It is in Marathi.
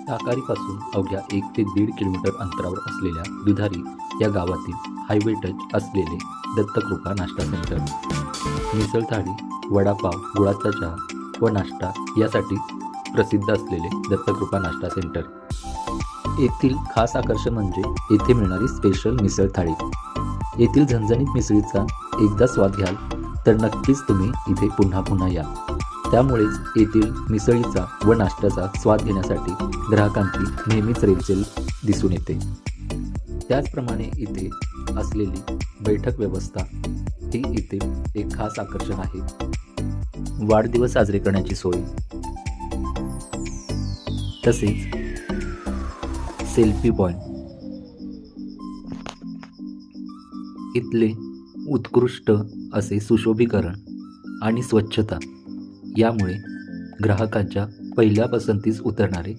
टाकारीपासून अवघ्या 1 ते 1.5 किलोमीटर अंतरावर असलेल्या दुधारी या गावातील हायवे टच असलेले दत्तकृपा नाश्ता सेंटर. मिसळ थाळी, वडापाव, गुळाचा चहा व नाश्ता यासाठी प्रसिद्ध असलेले दत्तकृपा नाश्ता सेंटर. येथील खास आकर्षण म्हणजे येथे मिळणारी स्पेशल मिसळ थाळी. येथील झणझणीत मिसळीचा एकदा स्वाद घ्याल तर नक्कीच तुम्ही इथे पुन्हा पुन्हा या. त्यामुळेच येथील मिसळीचा व नाश्त्याचा स्वाद घेण्यासाठी ग्राहकांची नेहमीच रेलचेल दिसून येते. त्याचप्रमाणे इथे असलेली बैठक व्यवस्था ही इथे एक खास आकर्षण आहे. वाढदिवस साजरे करण्याची सोय, तसेच सेल्फी पॉइंट. इथले उत्कृष्ट असे सुशोभीकरण आणि स्वच्छता यामुळे ग्राहकांच्या पहिल्या पसंतीस उतरणारे